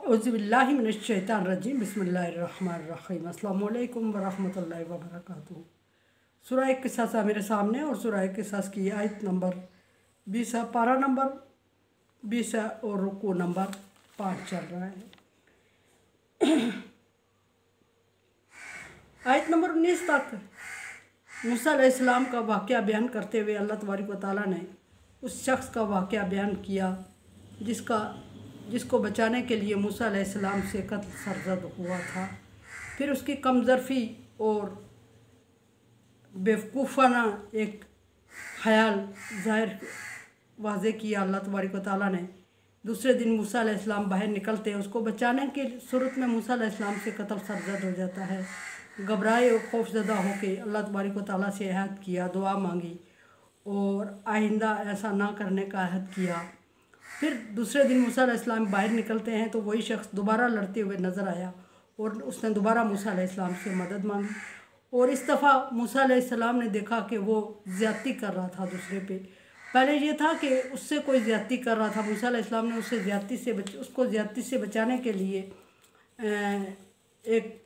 औज़ुबिल्लाहिमिनश्शैतानिर्रजीम बिस्मिल्लाहिर्रहमानिर्रहीम अस्सलामु अलैकुम वरहमतुल्लाहि वबरकातुहू। सूरह क़िसस मेरे सामने और सूरह क़िसस की आयत नंबर 20 है, पारा नंबर 20 है और रुकू नंबर 5 चल रहा है। आयत नंबर 19 तक मूसा अलैहिस्सलाम का वाक़या बयान करते हुए अल्लाह तबारक व तआला ने उस शख्स का वाक़या बयान किया जिसको बचाने के लिए मूसा अलैहिस्सलाम से कत्ल सरज़द हुआ था। फिर उसकी कमज़रफ़ी और बेवकूफ़ाना एक ख़याल ज़ाहिर वाज़े किया अल्लाह तबारक व तआला ने। दूसरे दिन मूसा अलैहिस्सलाम बाहर निकलते हैं, उसको बचाने की सूरत में मूसा अलैहिस्सलाम से कत्ल सरज़द हो जाता है। घबराए और खौफज़दा होकर अल्लाह तबारक व तआला से अहद किया, दुआ मांगी और आइंदा ऐसा ना करने का अहद किया। फिर दूसरे दिन मूसा अलैहिस्सलाम बाहर निकलते हैं तो वही शख्स दोबारा लड़ते हुए नज़र आया और उसने दोबारा मूसा अलैहिस्सलाम से मदद मांगी। और इस दफ़ा मूसा अलैहिस्सलाम ने देखा कि वो ज़्यादती कर रहा था दूसरे पे। पहले ये था कि उससे कोई ज़्यादती कर रहा था, मूसा अलैहिस्सलाम ने उसको ज़्यादती से बचाने के लिए एक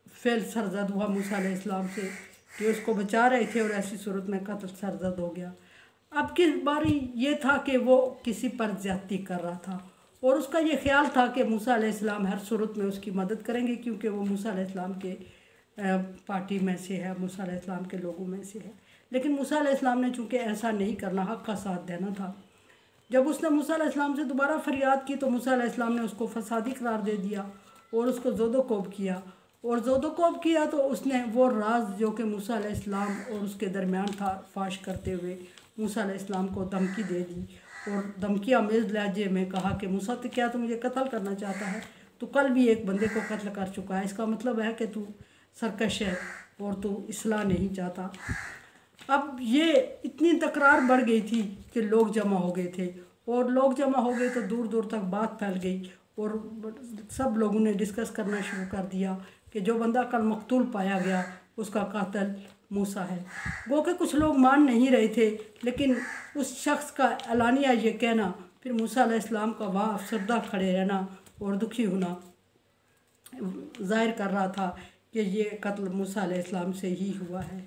फ़ेल सरज़द हुआ मूसा अलैहिस्सलाम से कि उसको बचा रहे थे और ऐसी सूरत में कत्ल सरज़द हो गया। अब की बारी ये था कि वो किसी पर ज़्यादती कर रहा था और उसका ये ख्याल था कि मूसा अलैहिस्सलाम हर सूरत में उसकी मदद करेंगे क्योंकि वो मूसा अलैहिस्सलाम के पार्टी में से है, मूसा अलैहिस्सलाम के लोगों में से है। लेकिन मूसा अलैहिस्सलाम ने चूँकि ऐसा नहीं करना, हक़ का साथ देना था। जब उसने मूसा अलैहिस्सलाम से दोबारा फरियाद की तो मूसा अलैहिस्सलाम ने उसको फसादी करार दे दिया और उसको ज़ोदोकोब किया। और ज़ोदोकोब किया तो उसने वो राज जो कि मूसा अलैहिस्सलाम और उसके दरमियान था फाश करते हुए मूसा अलैहिस्सलाम को धमकी दे दी और धमकी आमेज़ लहजे में कहा कि मूसा तो क्या तू मुझे कत्ल करना चाहता है? तू कल भी एक बंदे को कत्ल कर चुका है, इसका मतलब है कि तू सरकश है और तू इस्लाह नहीं चाहता। अब ये इतनी तकरार बढ़ गई थी कि लोग जमा हो गए थे और लोग जमा हो गए तो दूर दूर तक बात फैल गई और सब लोगों ने डिस्कस करना शुरू कर दिया कि जो बंदा कल मकतूल पाया गया उसका कातिल मूसा है। वो कि कुछ लोग मान नहीं रहे थे, लेकिन उस शख्स का एलानिया ये कहना, फिर मूसा अलैहिस्सलाम का वहाँ अफसरदा खड़े रहना और दुखी होना ज़ाहिर कर रहा था कि ये कत्ल मूसा अलैहिस्सलाम से ही हुआ है।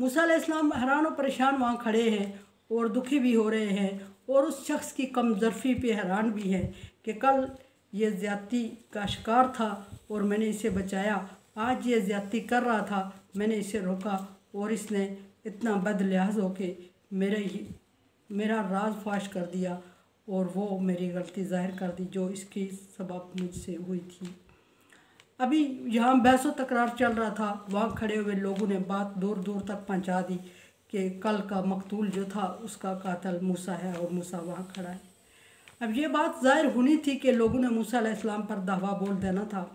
मूसा अलैहिस्सलाम हैरान और परेशान वहाँ खड़े हैं और दुखी भी हो रहे हैं और उस शख्स की कमज़रफ़ी पे हैरान भी हैं कि कल ये ज़्यादती का शिकार था और मैंने इसे बचाया, आज ये ज़्यादती कर रहा था, मैंने इसे रोका और इसने इतना बदलिहाज होके मेरा राज फाश कर दिया और वो मेरी गलती ज़ाहिर कर दी जो इसकी सबब मुझसे हुई थी। अभी यहाँ बहस व तकरार चल रहा था, वहाँ खड़े हुए लोगों ने बात दूर दूर तक पहुँचा दी कि कल का मकतूल जो था उसका कातिल मूसा है और मूसा वहाँ खड़ा है। अब ये बात ज़ाहिर होनी थी कि लोगों ने मूसा अलैहिस्सलाम पर दावा बोल देना था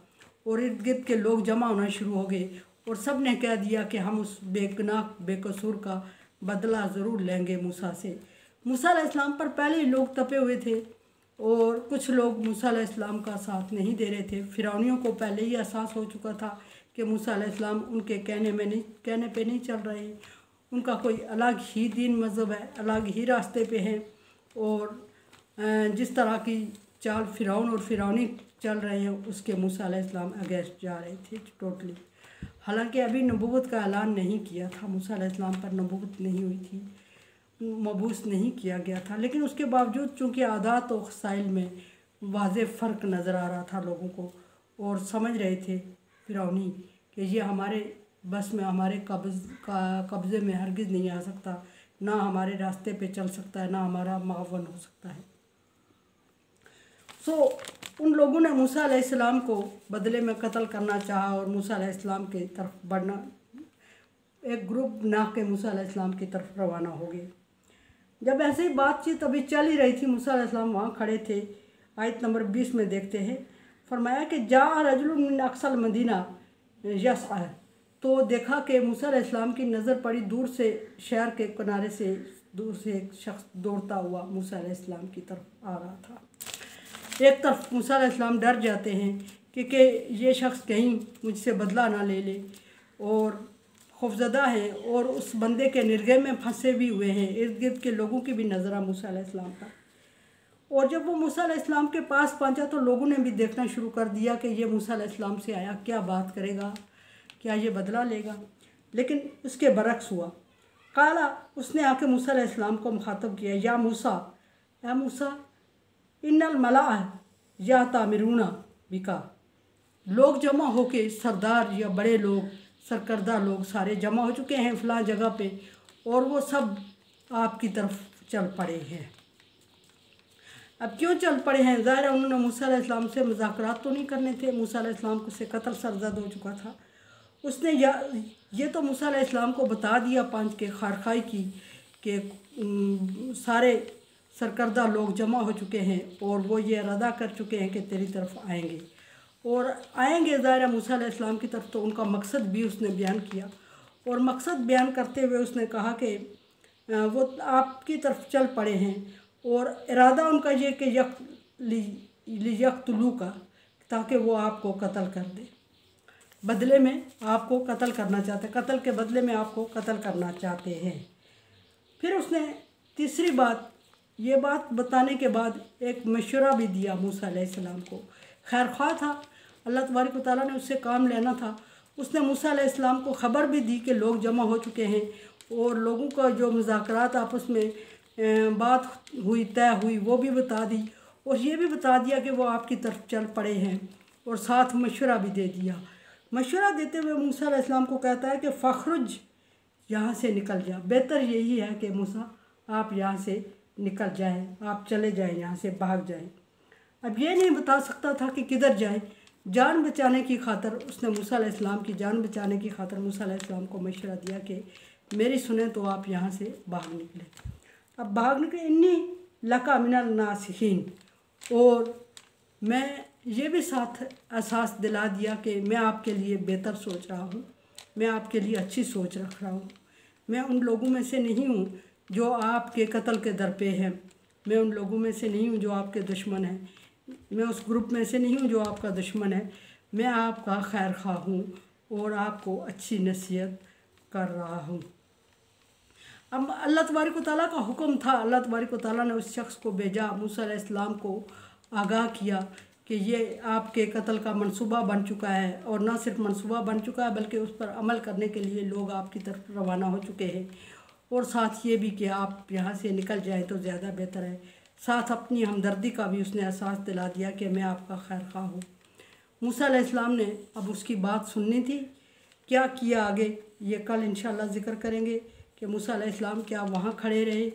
और इर्द गिर्द के लोग जमा होना शुरू हो गए और सब ने कह दिया कि हम उस बेगुनाह बेकसूर का बदला ज़रूर लेंगे मूसा से। मूसा अलैहिस्सलाम पर पहले ही लोग तपे हुए थे और कुछ लोग मूसा अलैहिस्सलाम का साथ नहीं दे रहे थे। फिरौनियों को पहले ही एहसास हो चुका था कि मूसा अलैहिस्सलाम उनके कहने पे नहीं चल रहे, उनका कोई अलग ही दीन मज़हब है, अलग ही रास्ते पे हैं और जिस तरह की चाल फिरौन और फिरौनी चल रहे हैं उसके मूसा अलैहिस्सलाम अगेंस्ट जा रहे थे टोटली। हालांकि अभी नबूवत का ऐलान नहीं किया था, मूसा अलैहिस्सलाम पर नबूवत नहीं हुई थी, मबूस नहीं किया गया था, लेकिन उसके बावजूद चूँकि आदात और खसाइल में वाज़े फ़र्क नज़र आ रहा था लोगों को और समझ रहे थे फिरौनी कि ये हमारे बस में, हमारे कब्ज़े में हरगिज़ नहीं आ सकता, ना हमारे रास्ते पे चल सकता है, ना हमारा मावन हो सकता है। उन लोगों ने मूसा अलैहिस्सलाम को बदले में कत्ल करना चाहा और मूसा अलैहिस्सलाम की तरफ बढ़ना, एक ग्रुप बना के मूसा अलैहिस्सलाम की तरफ रवाना हो गए। जब ऐसे ही बातचीत अभी चल ही रही थी, मूसा अलैहिस्सलाम वहाँ खड़े थे। आयत नंबर 20 में देखते हैं, फरमाया कि जा रजुलुन मिन अक़सल मदीना यसअ, तो देखा कि मूसा अलैहिस्सलाम की नज़र पड़ी दूर से, शहर के किनारे से दूर से एक शख्स दौड़ता हुआ मूसा अलैहिस्सलाम की तरफ आ रहा था। एक तरफ मूसा अलैहिस्सलाम डर जाते हैं कि ये शख्स कहीं मुझसे बदला ना ले ले और खौफज़दा हैं और उस बंदे के निर्गह में फंसे भी हुए हैं, इर्द गिर्द के लोगों की भी नज़र मूसा अलैहिस्सलाम पर। और जब वो मूसा अलैहिस्सलाम के पास पहुंचा तो लोगों ने भी देखना शुरू कर दिया कि ये मूसा अलैहिस्सलाम से आया, क्या बात करेगा, क्या ये बदला लेगा। लेकिन उसके बरक्स हुआ। काला, उसने आके मूसा अलैहिस्सलाम को मुखातब किया, या मूसा इन्नल मलाअ या तामिरूना बिका। लोग जमा होके, सरदार या बड़े लोग, सरकर्दा लोग सारे जमा हो चुके हैं फ़लाँ जगह पे, और वो सब आपकी तरफ चल पड़े हैं। अब क्यों चल पड़े हैं? ज़ाहिर है उन्होंने मूसा अलैहिस्सलाम से मुज़ाकरात तो नहीं करने थे। मूसा अलैहिस्सलाम को से कत्ल सरज़द हो चुका था। उसने ये तो मूसा अलैहिस्सलाम को बता दिया पंच के खारखाई की कि सारे सरकर्दा लोग जमा हो चुके हैं और वो ये इरादा कर चुके हैं कि तेरी तरफ आएंगे और आएंगे। ज़ाहिर है मूसा अलैहिस्सलाम की तरफ तो उनका मकसद भी उसने बयान किया, और मकसद बयान करते हुए उसने कहा कि वो आपकी तरफ चल पड़े हैं और इरादा उनका ये कि यक़्तुलू का, ताकि वो आपको कत्ल कर दे। बदले में आपको कत्ल करना चाहते, कत्ल के बदले में आपको कत्ल करना चाहते हैं। फिर उसने तीसरी बात, ये बात बताने के बाद एक मशवरा भी दिया मूसा अलैहिस्सलाम को। खैरख्वाह था, अल्लाह तबारक व तआला ने उससे काम लेना था। उसने मूसा अलैहिस्सलाम को ख़बर भी दी कि लोग जमा हो चुके हैं और लोगों का जो मुज़ाकरात आपस में बात हुई, तय हुई, वो भी बता दी, और ये भी बता दिया कि वो आपकी तरफ चल पड़े हैं, और साथ मशवरा भी दे दिया। मशवरा देते हुए मूसा अलैहिस्सलाम को कहता है कि फ़खरुज, यहाँ से निकल जा। बेहतर यही है कि मूसा आप यहाँ से निकल जाएं, आप चले जाएं, यहाँ से भाग जाएं। अब ये नहीं बता सकता था कि किधर जाएं। जान बचाने की खातर उसने मूसा अलैहिस्सलाम की जान बचाने की खातर मूसा अलैहिस्सलाम को मशवरा दिया कि मेरी सुने तो आप यहाँ से भाग निकले। अब भाग निकले, इन्नी लका मिनल नासिहीन, और मैं ये भी साथ एहसास दिला दिया कि मैं आपके लिए बेहतर सोच रहा हूँ, मैं आपके लिए अच्छी सोच रख रहा हूँ। मैं उन लोगों में से नहीं हूँ जो आपके कत्ल के दर पे हैं, मैं उन लोगों में से नहीं हूँ जो आपके दुश्मन हैं, मैं उस ग्रुप में से नहीं हूँ जो आपका दुश्मन है। मैं आपका खैर खा हूँ और आपको अच्छी नसीहत कर रहा हूँ। अब अल्लाह तबारक व तआला का हुक्म था, अल्लाह तबारक व तआला ने उस शख्स को भेजा, मूसा अलैहिस्सलाम को आगाह किया कि ये आपके कत्ल का मंसूबा बन चुका है, और ना सिर्फ मंसूबा बन चुका है बल्कि उस पर अमल करने के लिए लोग आपकी तरफ रवाना हो चुके हैं, और साथ ये भी कि आप यहाँ से निकल जाएं तो ज़्यादा बेहतर है। साथ अपनी हमदर्दी का भी उसने एहसास दिला दिया कि मैं आपका खैर खा हूँ। मूसा अलैहिस्सलाम ने अब उसकी बात सुननी थी। क्या किया आगे ये कल इंशाअल्लाह ज़िक्र करेंगे कि मूसा अलैहिस्सलाम क्या वहाँ खड़े रहे,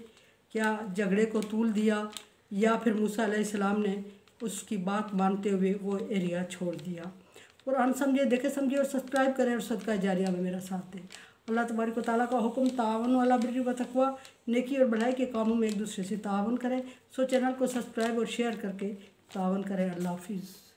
क्या झगड़े को तूल दिया, या फिर मूसा अलैहिस्सलाम ने उसकी बात मानते हुए वो एरिया छोड़ दिया। और हम समझे, देखे समझिए, और सब्सक्राइब करें और सदका जारिया में मेरा साथ दें। अल्लाह तबारक व तआला का हुक्म तावन वाला बिर्रि व तक़वा, नेकी और बढ़ाई के कामों में एक दूसरे से तावन करें। सो चैनल को सब्सक्राइब और शेयर करके तावन करें। अल्लाह हाफिज़।